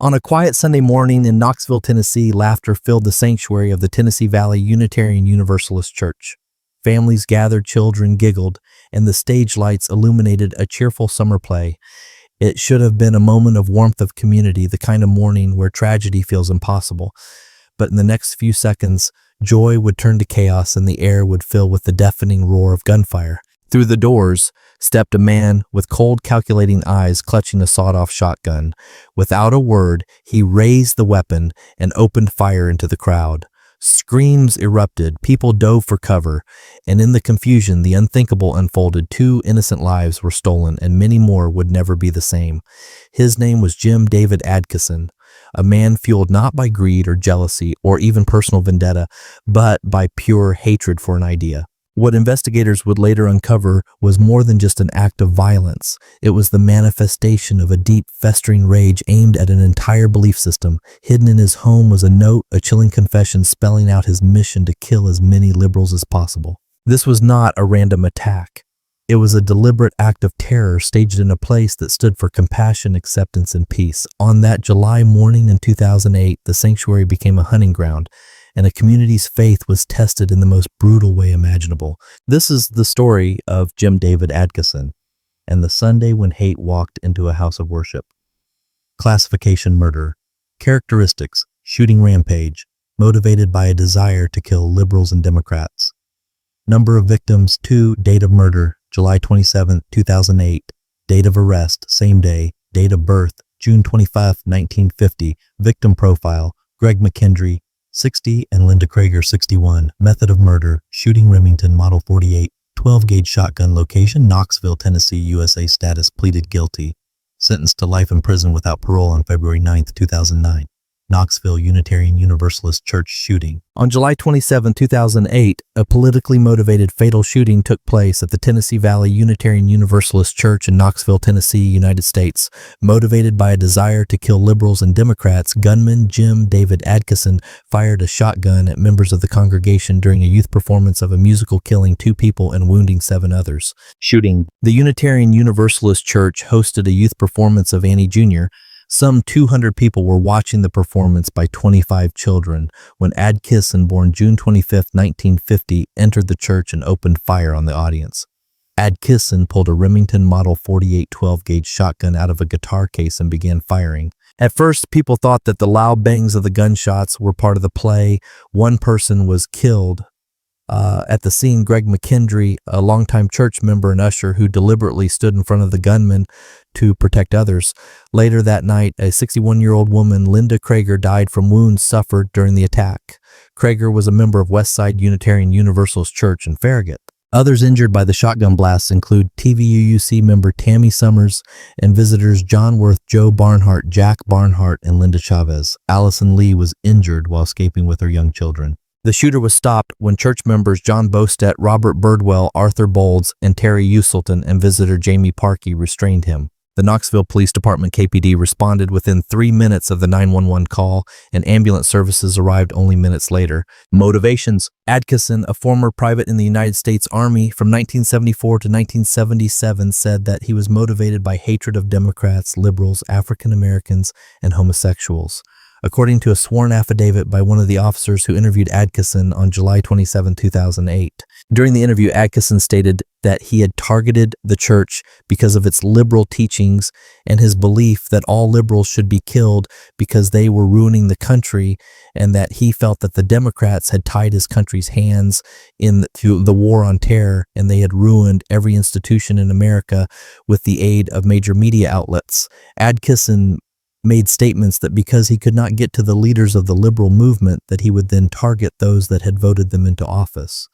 On a quiet Sunday morning in Knoxville, Tennessee, laughter filled the sanctuary of the Tennessee Valley Unitarian Universalist Church. Families gathered, children giggled, and the stage lights illuminated a cheerful summer play. It should have been a moment of warmth of community, the kind of morning where tragedy feels impossible. But in the next few seconds, joy would turn to chaos and the air would fill with the deafening roar of gunfire. Through the doors stepped a man with cold, calculating eyes clutching a sawed-off shotgun. Without a word, he raised the weapon and opened fire into the crowd. Screams erupted, people dove for cover, and in the confusion, the unthinkable unfolded. 2 innocent lives were stolen, and many more would never be the same. His name was David Adkisson, a man fueled not by greed or jealousy or even personal vendetta, but by pure hatred for an idea. What investigators would later uncover was more than just an act of violence. It was the manifestation of a deep, festering rage aimed at an entire belief system. Hidden in his home was a note, a chilling confession spelling out his mission to kill as many liberals as possible. This was not a random attack. It was a deliberate act of terror staged in a place that stood for compassion, acceptance, and peace. On that July morning in 2008, the sanctuary became a hunting ground, and a community's faith was tested in the most brutal way imaginable. This is the story of David Adkisson and the Sunday when hate walked into a house of worship. Classification: murder. Characteristics: shooting rampage, motivated by a desire to kill liberals and Democrats. Number of victims: 2. Date of murder: July 27, 2008. Date of arrest: same day. Date of birth: June 25, 1950. Victim profile: Greg McKendry, 60, and Linda Krager, 61. Method of murder: shooting Remington Model 48, 12-gauge shotgun. Location: Knoxville, Tennessee, USA. Status: pleaded guilty. Sentenced to life in prison without parole on February 9, 2009. Knoxville Unitarian Universalist Church shooting. On July 27, 2008, a politically motivated fatal shooting took place at the Tennessee Valley Unitarian Universalist Church in Knoxville, Tennessee, United States. Motivated by a desire to kill liberals and Democrats, gunman David Adkisson fired a shotgun at members of the congregation during a youth performance of a musical, killing 2 people and wounding 7 others. Shooting. The Unitarian Universalist Church hosted a youth performance of Annie Jr. Some 200 people were watching the performance by 25 children when Adkisson, born June 25, 1950, entered the church and opened fire on the audience. Adkisson pulled a Remington Model 48 12-gauge shotgun out of a guitar case and began firing. At first, people thought that the loud bangs of the gunshots were part of the play. One person was killed. At the scene, Greg McKendry, a longtime church member and usher who deliberately stood in front of the gunman to protect others. Later that night, a 61-year-old woman, Linda Krager, died from wounds suffered during the attack. Krager was a member of Westside Unitarian Universalist Church in Farragut. Others injured by the shotgun blasts include TVUUC member Tammy Summers and visitors John Worth, Joe Barnhart, Jack Barnhart, and Linda Chavez. Allison Lee was injured while escaping with her young children. The shooter was stopped when church members John Bostet, Robert Birdwell, Arthur Bolds, and Terry Uselton and visitor Jamie Parkey restrained him. The Knoxville Police Department KPD responded within 3 minutes of the 911 call, and ambulance services arrived only minutes later. Motivations. Adkisson, a former private in the United States Army from 1974 to 1977, said that he was motivated by hatred of Democrats, liberals, African Americans, and homosexuals. According to a sworn affidavit by one of the officers who interviewed Adkisson on July 27, 2008. During the interview, Adkisson stated that he had targeted the church because of its liberal teachings and his belief that all liberals should be killed because they were ruining the country, and that he felt that the Democrats had tied his country's hands to the war on terror, and they had ruined every institution in America with the aid of major media outlets. Adkisson made statements that because he could not get to the leaders of the liberal movement, that he would then target those that had voted them into office.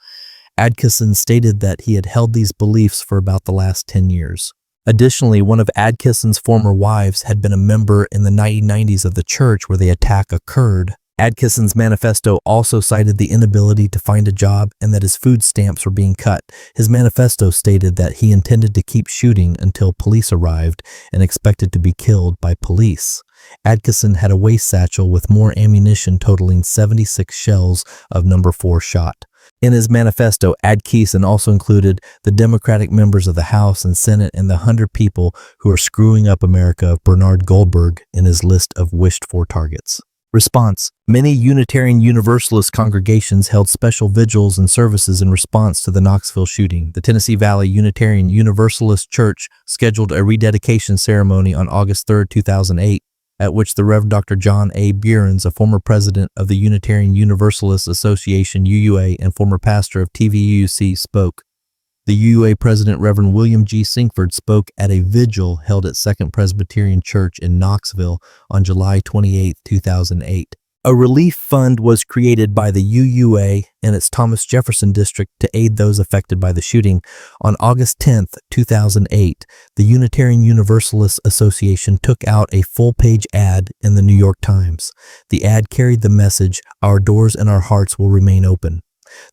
Adkisson stated that he had held these beliefs for about the last 10 years. Additionally, one of Adkisson's former wives had been a member in the 1990s of the church where the attack occurred. Adkisson's manifesto also cited the inability to find a job and that his food stamps were being cut. His manifesto stated that he intended to keep shooting until police arrived and expected to be killed by police. Adkisson had a waist satchel with more ammunition totaling 76 shells of number 4 shot. In his manifesto, Adkisson also included the Democratic members of the House and Senate and the 100 people who are screwing up America of Bernard Goldberg in his list of wished-for targets. Response: many Unitarian Universalist congregations held special vigils and services in response to the Knoxville shooting. The Tennessee Valley Unitarian Universalist Church scheduled a rededication ceremony on August 3, 2008, at which the Rev. Dr. John A. Behrens, a former president of the Unitarian Universalist Association UUA and former pastor of TVUC, spoke. The UUA president, Reverend William G. Sinkford, spoke at a vigil held at Second Presbyterian Church in Knoxville on July 28, 2008. A relief fund was created by the UUA and its Thomas Jefferson district to aid those affected by the shooting. On August 10, 2008, the Unitarian Universalist Association took out a full-page ad in the New York Times. The ad carried the message, "Our doors and our hearts will remain open."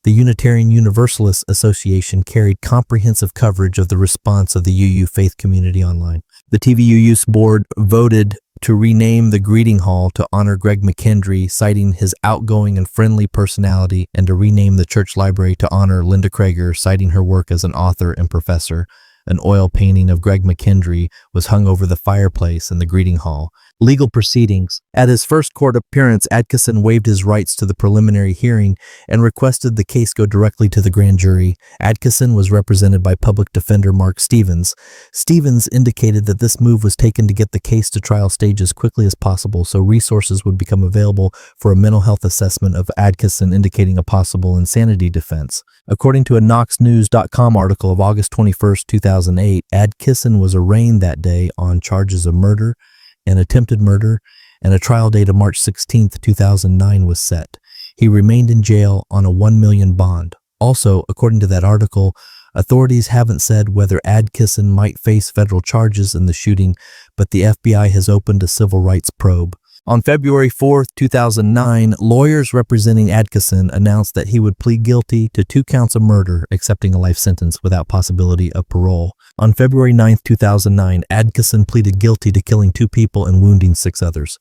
The Unitarian Universalist Association carried comprehensive coverage of the response of the UU faith community online. The TVU's board voted to rename the greeting hall to honor Greg McKendry, citing his outgoing and friendly personality, and to rename the church library to honor Linda Krager, citing her work as an author and professor. An oil painting of Greg McKendry was hung over the fireplace in the greeting hall. Legal proceedings. At his first court appearance, Adkisson waived his rights to the preliminary hearing and requested the case go directly to the grand jury. Adkisson was represented by public defender Mark Stevens. Stevens indicated that this move was taken to get the case to trial stage as quickly as possible so resources would become available for a mental health assessment of Adkisson, indicating a possible insanity defense. According to a KnoxNews.com article of August 21, 2008, Adkisson was arraigned that day on charges of murder and attempted murder, and a trial date of March 16, 2009 was set. He remained in jail on a $1 million bond. Also, according to that article, authorities haven't said whether Adkisson might face federal charges in the shooting, but the FBI has opened a civil rights probe. On February 4, 2009, lawyers representing Adkisson announced that he would plead guilty to 2 counts of murder, accepting a life sentence without possibility of parole. On February 9, 2009, Adkisson pleaded guilty to killing 2 people and wounding 6 others.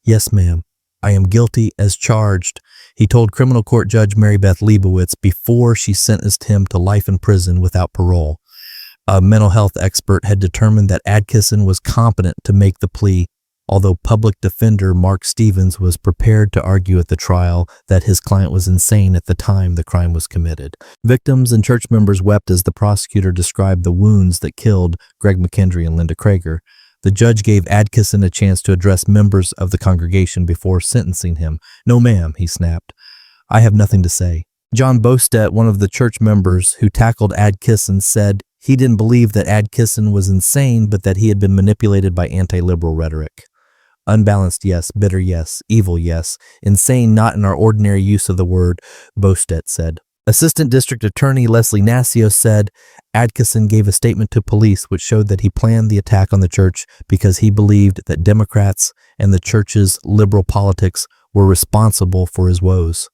"Yes, ma'am, I am guilty as charged," he told criminal court judge Mary Beth Leibowitz before she sentenced him to life in prison without parole. A mental health expert had determined that Adkisson was competent to make the plea, although public defender Mark Stevens was prepared to argue at the trial that his client was insane at the time the crime was committed. Victims and church members wept as the prosecutor described the wounds that killed Greg McKendry and Linda Krager. The judge gave Adkisson a chance to address members of the congregation before sentencing him. "No, ma'am," he snapped. "I have nothing to say." John Bostedt, one of the church members who tackled Adkisson, said he didn't believe that Adkisson was insane, but that he had been manipulated by anti-liberal rhetoric. "Unbalanced, yes. Bitter, yes. Evil, yes. Insane, not in our ordinary use of the word," Bostedt said. Assistant District Attorney Leslie Nassio said Adkisson gave a statement to police which showed that he planned the attack on the church because he believed that Democrats and the church's liberal politics were responsible for his woes.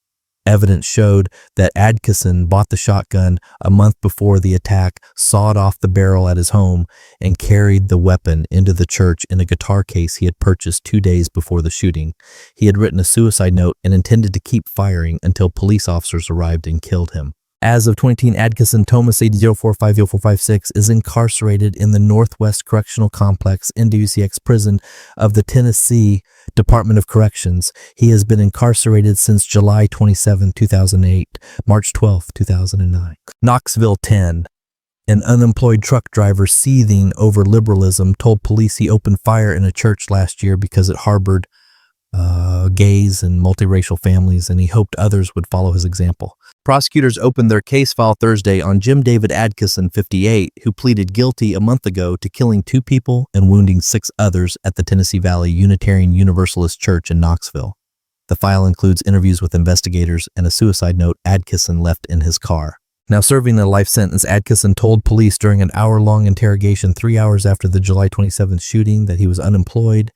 Evidence showed that Adkisson bought the shotgun a month before the attack, sawed off the barrel at his home, and carried the weapon into the church in a guitar case he had purchased 2 days before the shooting. He had written a suicide note and intended to keep firing until police officers arrived and killed him. As of 2018, Adkisson Thomas 80450456 is incarcerated in the Northwest Correctional Complex NWCX prison of the Tennessee Department of Corrections. He has been incarcerated since July 27, 2008, March 12, 2009. Knoxville 10. An unemployed truck driver seething over liberalism told police he opened fire in a church last year because it harbored gays and multiracial families, and he hoped others would follow his example. Prosecutors opened their case file Thursday on Jim David Adkisson, 58, who pleaded guilty a month ago to killing 2 people and wounding 6 others at the Tennessee Valley Unitarian Universalist Church in Knoxville. The file includes interviews with investigators and a suicide note Adkisson left in his car. Now serving a life sentence, Adkisson told police during an hour-long interrogation 3 hours after the July 27th shooting that he was unemployed,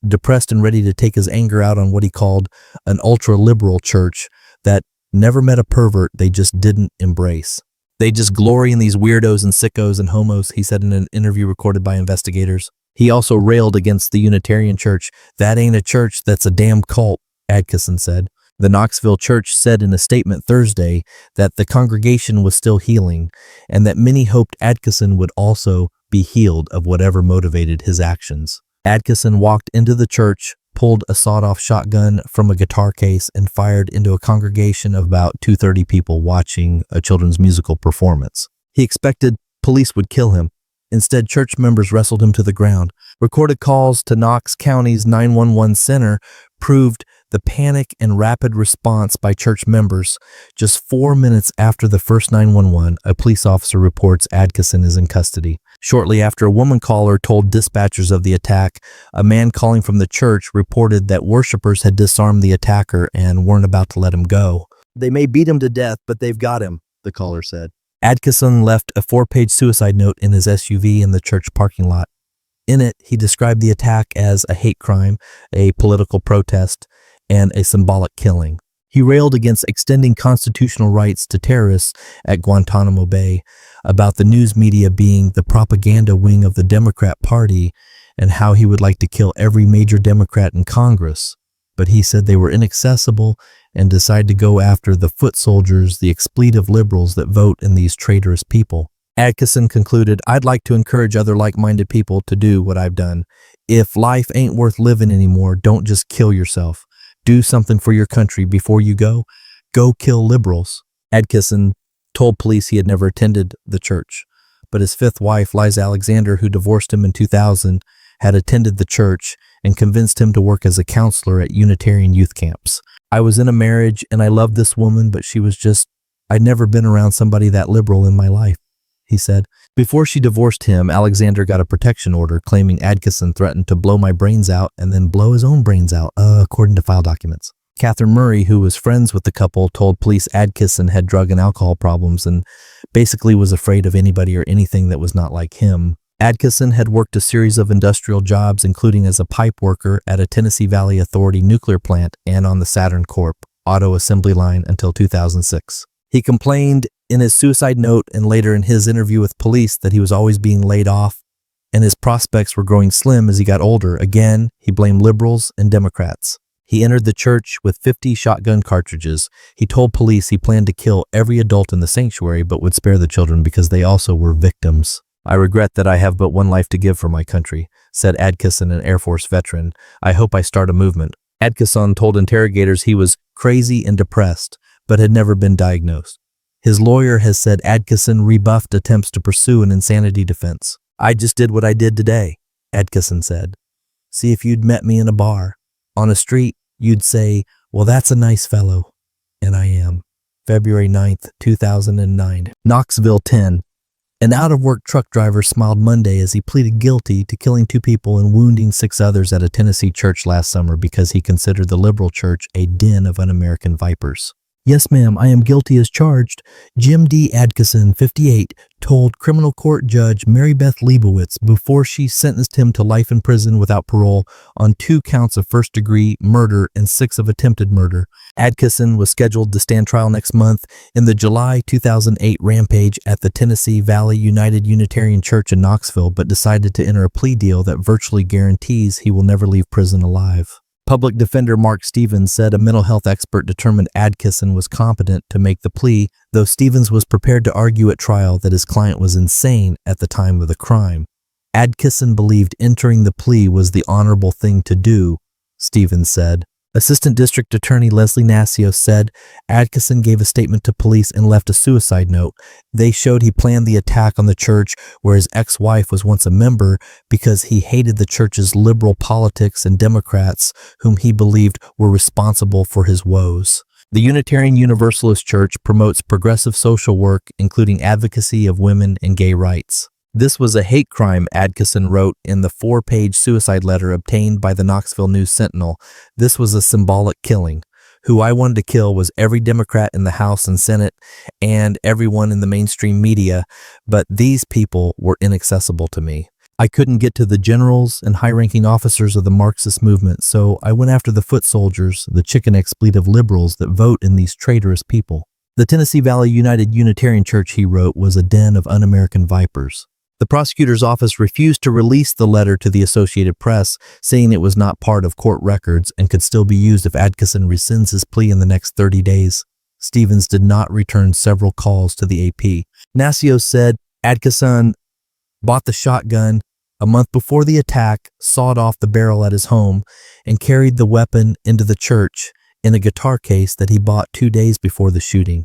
depressed, and ready to take his anger out on what he called an ultra-liberal church that never met a pervert they just didn't embrace. "They just glory in these weirdos and sickos and homos," he said in an interview recorded by investigators. He also railed against the Unitarian church. "That ain't a church, that's a damn cult," Adkisson said. The Knoxville church said in a statement Thursday that the congregation was still healing and that many hoped Adkisson would also be healed of whatever motivated his actions. Adkisson walked into the church, pulled a sawed-off shotgun from a guitar case, and fired into a congregation of about 230 people watching a children's musical performance. He expected police would kill him. Instead, church members wrestled him to the ground. Recorded calls to Knox County's 911 center proved the panic and rapid response by church members. Just 4 minutes after the first 911, a police officer reports Adkisson is in custody. Shortly after, a woman caller told dispatchers of the attack, a man calling from the church reported that worshipers had disarmed the attacker and weren't about to let him go. "They may beat him to death, but they've got him," the caller said. Adkisson left a 4-page suicide note in his SUV in the church parking lot. In it, he described the attack as a hate crime, a political protest, and a symbolic killing. He railed against extending constitutional rights to terrorists at Guantanamo Bay, about the news media being the propaganda wing of the Democrat Party, and how he would like to kill every major Democrat in Congress. But he said they were inaccessible and decided to go after the foot soldiers, the expletive liberals that vote in these traitorous people. Adkisson concluded, "I'd like to encourage other like-minded people to do what I've done. If life ain't worth living anymore, don't just kill yourself. Do something for your country before you go. Go kill liberals." Adkisson told police he had never attended the church, but his fifth wife, Liza Alexander, who divorced him in 2000, had attended the church and convinced him to work as a counselor at Unitarian youth camps. "I was in a marriage and I loved this woman, but I'd never been around somebody that liberal in my life," he said. Before she divorced him, Alexander got a protection order claiming Adkisson threatened to blow my brains out and then blow his own brains out, according to file documents. Catherine Murray, who was friends with the couple, told police Adkisson had drug and alcohol problems and basically was afraid of anybody or anything that was not like him. Adkisson had worked a series of industrial jobs, including as a pipe worker at a Tennessee Valley Authority nuclear plant and on the Saturn Corp auto assembly line until 2006. He complained in his suicide note and later in his interview with police that he was always being laid off and his prospects were growing slim as he got older. Again, he blamed liberals and Democrats. He entered the church with 50 shotgun cartridges. He told police he planned to kill every adult in the sanctuary but would spare the children because they also were victims. "I regret that I have but one life to give for my country," said Adkisson, an Air Force veteran. "I hope I start a movement." Adkisson told interrogators he was crazy and depressed, but had never been diagnosed. His lawyer has said Adkisson rebuffed attempts to pursue an insanity defense. "I just did what I did today," Adkisson said. "See, if you'd met me in a bar, on a street, you'd say, 'Well, that's a nice fellow.' And I am." February 9th, 2009. Knoxville 10. An out-of-work truck driver smiled Monday as he pleaded guilty to killing 2 people and wounding 6 others at a Tennessee church last summer because he considered the liberal church a den of un-American vipers. "Yes, ma'am, I am guilty as charged," Jim D. Adkisson, 58, told criminal court judge Mary Beth Leibowitz before she sentenced him to life in prison without parole on 2 counts of first-degree murder and 6 of attempted murder. Adkisson was scheduled to stand trial next month in the July 2008 rampage at the Tennessee Valley United Unitarian Church in Knoxville, but decided to enter a plea deal that virtually guarantees he will never leave prison alive. Public defender Mark Stevens said a mental health expert determined Adkisson was competent to make the plea, though Stevens was prepared to argue at trial that his client was insane at the time of the crime. Adkisson believed entering the plea was the honorable thing to do, Stevens said. Assistant District Attorney Leslie Nassio said Adkisson gave a statement to police and left a suicide note. They showed he planned the attack on the church where his ex-wife was once a member because he hated the church's liberal politics and Democrats whom he believed were responsible for his woes. The Unitarian Universalist Church promotes progressive social work, including advocacy of women and gay rights. This was a hate crime, Adkisson wrote in the 4-page suicide letter obtained by the Knoxville News-Sentinel. This was a symbolic killing. Who I wanted to kill was every Democrat in the House and Senate and everyone in the mainstream media, but these people were inaccessible to me. I couldn't get to the generals and high-ranking officers of the Marxist movement, so I went after the foot soldiers, the chicken expletive liberals that vote in these traitorous people. The Tennessee Valley United Unitarian Church, he wrote, was a den of un-American vipers. The prosecutor's office refused to release the letter to the Associated Press, saying it was not part of court records and could still be used if Adkisson rescinds his plea in the next 30 days. Stevens did not return several calls to the AP. Nassio said Adkisson bought the shotgun a month before the attack, sawed off the barrel at his home, and carried the weapon into the church in a guitar case that he bought 2 days before the shooting.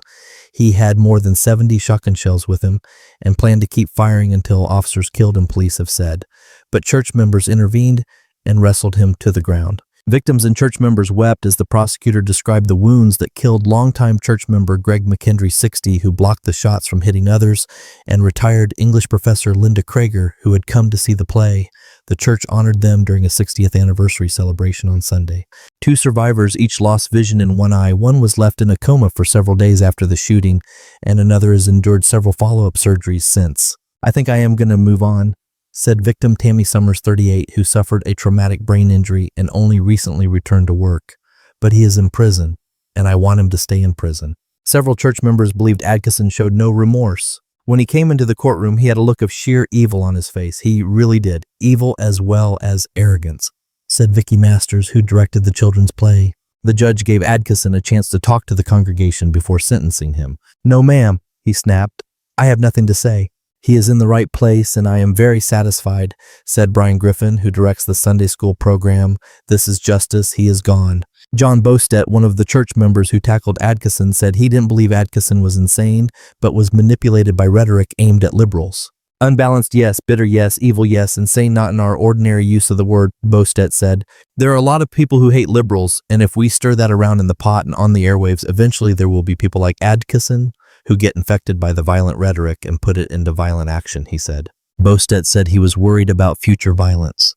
He had more than 70 shotgun shells with him and planned to keep firing until officers killed him, police have said. But church members intervened and wrestled him to the ground. Victims and church members wept as the prosecutor described the wounds that killed longtime church member Greg McKendry, 60, who blocked the shots from hitting others, and retired English professor Linda Krager, who had come to see the play. The church honored them during a 60th anniversary celebration on Sunday. 2 survivors each lost vision in one eye. One was left in a coma for several days after the shooting, and another has endured several follow-up surgeries since. "I think I am going to move on," said victim Tammy Summers, 38, who suffered a traumatic brain injury and only recently returned to work. "But he is in prison, and I want him to stay in prison." Several church members believed Adkisson showed no remorse. When he came into the courtroom, he had a look of sheer evil on his face. He really did. Evil as well as arrogance, said Vicky Masters, who directed the children's play. The judge gave Adkisson a chance to talk to the congregation before sentencing him. "No, ma'am," he snapped. "I have nothing to say. He is in the right place, and I am very satisfied," said Brian Griffin, who directs the Sunday school program. "This is justice. He is gone." John Bostedt, one of the church members who tackled Adkisson, said he didn't believe Adkisson was insane, but was manipulated by rhetoric aimed at liberals. "Unbalanced, yes. Bitter, yes. Evil, yes. Insane, not in our ordinary use of the word," Bostedt said. "There are a lot of people who hate liberals, and if we stir that around in the pot and on the airwaves, eventually there will be people like Adkisson who get infected by the violent rhetoric and put it into violent action," he said. Bostedt said he was worried about future violence.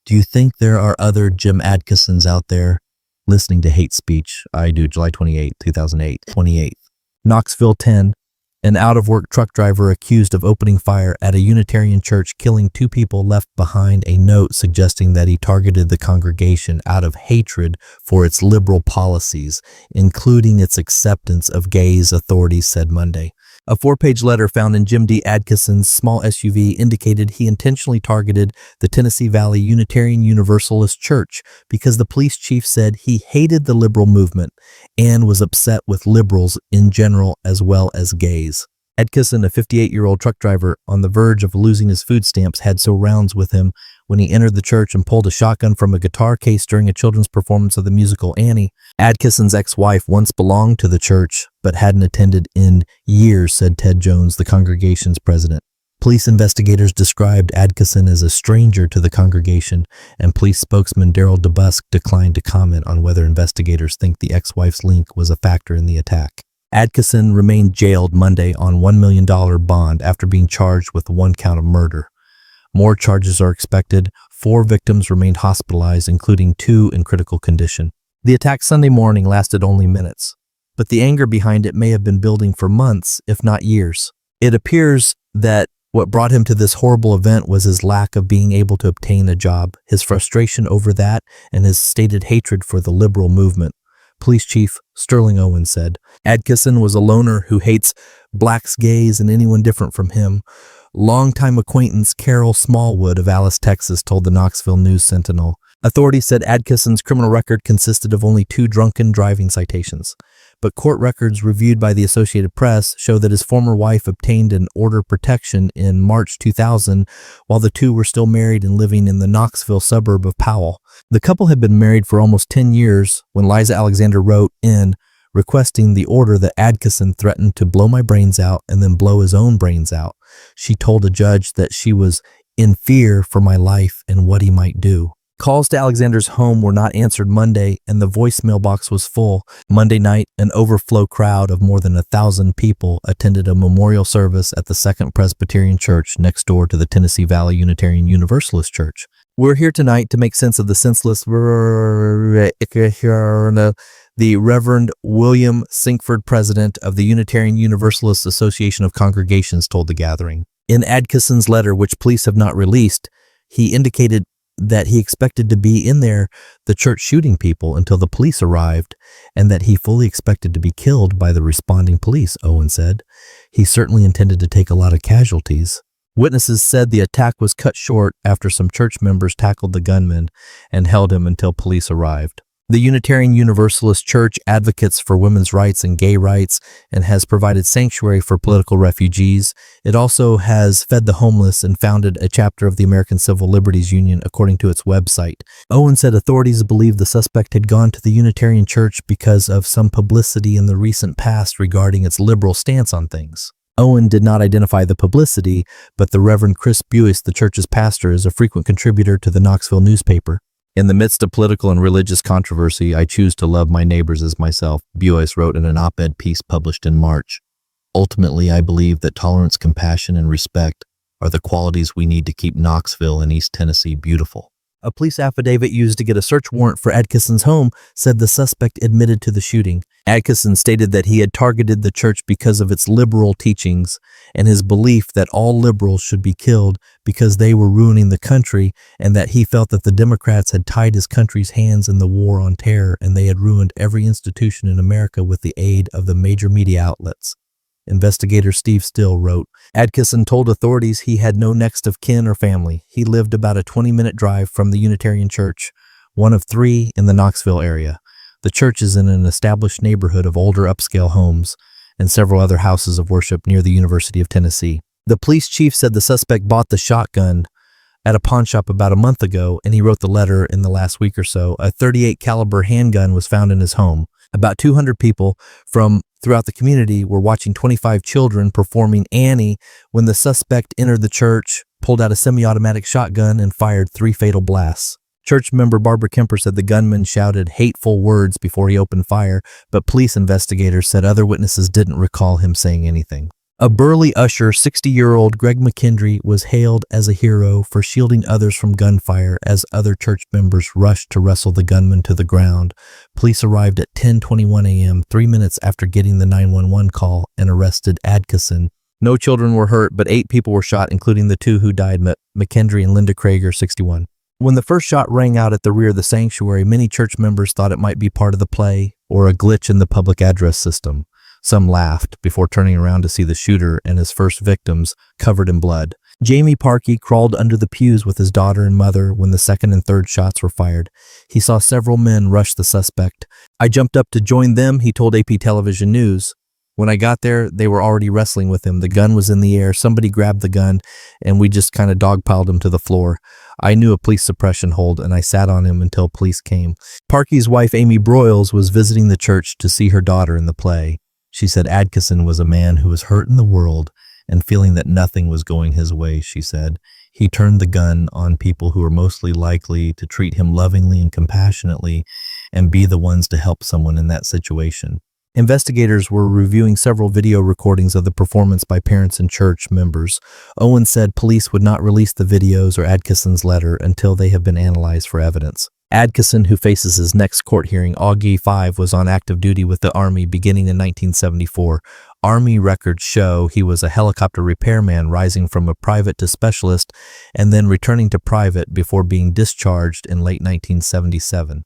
"Do you think there are other Jim Adkissons out there listening to hate speech?" "I do." July 28, 2008, 28th. Knoxville 10. An out-of-work truck driver accused of opening fire at a Unitarian church, killing 2 people, left behind a note suggesting that he targeted the congregation out of hatred for its liberal policies, including its acceptance of gays, authorities said Monday. A 4-page letter found in Jim D. Adkisson's small SUV indicated he intentionally targeted the Tennessee Valley Unitarian Universalist Church because the police chief said he hated the liberal movement and was upset with liberals in general as well as gays. Adkisson, a 58-year-old truck driver on the verge of losing his food stamps, had so rounds with him when he entered the church and pulled a shotgun from a guitar case during a children's performance of the musical Annie. Adkisson's ex-wife once belonged to the church, but hadn't attended in years, said Ted Jones, the congregation's president. Police investigators described Adkisson as a stranger to the congregation, and police spokesman Daryl DeBusk declined to comment on whether investigators think the ex-wife's link was a factor in the attack. Adkisson remained jailed Monday on $1 million bond after being charged with 1 count of murder. More charges are expected. 4 victims remained hospitalized, including 2 in critical condition. The attack Sunday morning lasted only minutes, but the anger behind it may have been building for months, if not years. It appears that what brought him to this horrible event was his lack of being able to obtain a job, his frustration over that, and his stated hatred for the liberal movement. Police Chief Sterling Owen said. Adkisson was a loner who hates blacks, gays, and anyone different from him. Longtime acquaintance Carol Smallwood of Alice, Texas, told the Knoxville News-Sentinel. Authorities said Adkisson's criminal record consisted of only 2 drunken driving citations, but court records reviewed by the Associated Press show that his former wife obtained an order of protection in March 2000 while the 2 were still married and living in the Knoxville suburb of Powell. The couple had been married for almost 10 years when Liza Alexander wrote in requesting the order that Adkisson threatened to blow my brains out and then blow his own brains out. She told a judge that she was in fear for my life and what he might do. Calls to Alexander's home were not answered Monday, and the voicemail box was full. Monday night, an overflow crowd of more than 1,000 people attended a memorial service at the Second Presbyterian Church next door to the Tennessee Valley Unitarian Universalist Church. We're here tonight to make sense of the senseless, the Reverend William Sinkford, president of the Unitarian Universalist Association of Congregations, told the gathering. In Adkisson's letter, which police have not released, he indicated that he expected to be in there, the church shooting people until the police arrived, and that he fully expected to be killed by the responding police, Owen said. He certainly intended to take a lot of casualties. Witnesses said the attack was cut short after some church members tackled the gunman and held him until police arrived. The Unitarian Universalist Church advocates for women's rights and gay rights and has provided sanctuary for political refugees. It also has fed the homeless and founded a chapter of the American Civil Liberties Union, according to its website. Owen said authorities believe the suspect had gone to the Unitarian Church because of some publicity in the recent past regarding its liberal stance on things. Owen did not identify the publicity, but the Reverend Chris Buice, the church's pastor, is a frequent contributor to the Knoxville newspaper. In the midst of political and religious controversy, I choose to love my neighbors as myself, Buice wrote in an op-ed piece published in March. Ultimately, I believe that tolerance, compassion, and respect are the qualities we need to keep Knoxville and East Tennessee beautiful. A police affidavit used to get a search warrant for Adkisson's home said the suspect admitted to the shooting. Adkisson stated that he had targeted the church because of its liberal teachings and his belief that all liberals should be killed because they were ruining the country, and that he felt that the Democrats had tied his country's hands in the war on terror and they had ruined every institution in America with the aid of the major media outlets. Investigator Steve Still wrote, Adkisson told authorities he had no next of kin or family. He lived about a 20-minute drive from the Unitarian Church, one of 3 in the Knoxville area. The church is in an established neighborhood of older upscale homes and several other houses of worship near the University of Tennessee. The police chief said the suspect bought the shotgun at a pawn shop about a month ago, and he wrote the letter in the last week or so. A .38 caliber handgun was found in his home. About 200 people from throughout the community were watching 25 children performing Annie when the suspect entered the church, pulled out a semi-automatic shotgun, and fired 3 fatal blasts. Church member Barbara Kemper said the gunman shouted hateful words before he opened fire, but police investigators said other witnesses didn't recall him saying anything. A burly usher, 60-year-old Greg McKendry, was hailed as a hero for shielding others from gunfire as other church members rushed to wrestle the gunman to the ground. Police arrived at 10:21 a.m., 3 minutes after getting the 911 call, and arrested Adkisson. No children were hurt, but 8 people were shot, including the 2 who died, McKendry and Linda Krager, 61. When the first shot rang out at the rear of the sanctuary, many church members thought it might be part of the play or a glitch in the public address system. Some laughed before turning around to see the shooter and his first victims covered in blood. Jamie Parkey crawled under the pews with his daughter and mother when the second and third shots were fired. He saw several men rush the suspect. I jumped up to join them, he told AP Television News. When I got there, they were already wrestling with him. The gun was in the air. Somebody grabbed the gun, and we just kind of dogpiled him to the floor. I knew a police suppression hold, and I sat on him until police came. Parkey's wife, Amy Broyles, was visiting the church to see her daughter in the play. She said Adkisson was a man who was hurt in the world and feeling that nothing was going his way, she said. He turned the gun on people who were mostly likely to treat him lovingly and compassionately and be the ones to help someone in that situation. Investigators were reviewing several video recordings of the performance by parents and church members. Owen said police would not release the videos or Adkisson's letter until they have been analyzed for evidence. Adkisson, who faces his next court hearing, Augie 5, was on active duty with the Army beginning in 1974. Army records show he was a helicopter repairman rising from a private to specialist and then returning to private before being discharged in late 1977.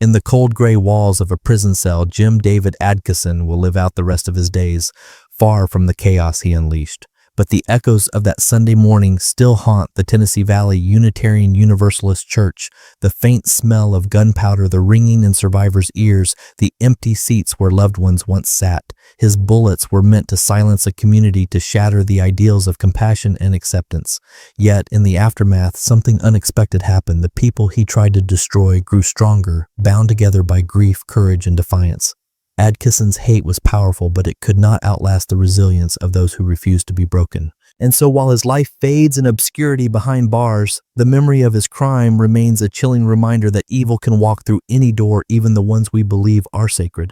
In the cold gray walls of a prison cell, Jim David Adkisson will live out the rest of his days, far from the chaos he unleashed. But the echoes of that Sunday morning still haunt the Tennessee Valley Unitarian Universalist Church. The faint smell of gunpowder, the ringing in survivors' ears, the empty seats where loved ones once sat. His bullets were meant to silence a community, to shatter the ideals of compassion and acceptance. Yet, in the aftermath, something unexpected happened. The people he tried to destroy grew stronger, bound together by grief, courage, and defiance. Adkisson's hate was powerful, but it could not outlast the resilience of those who refused to be broken. And so while his life fades in obscurity behind bars, the memory of his crime remains a chilling reminder that evil can walk through any door, even the ones we believe are sacred.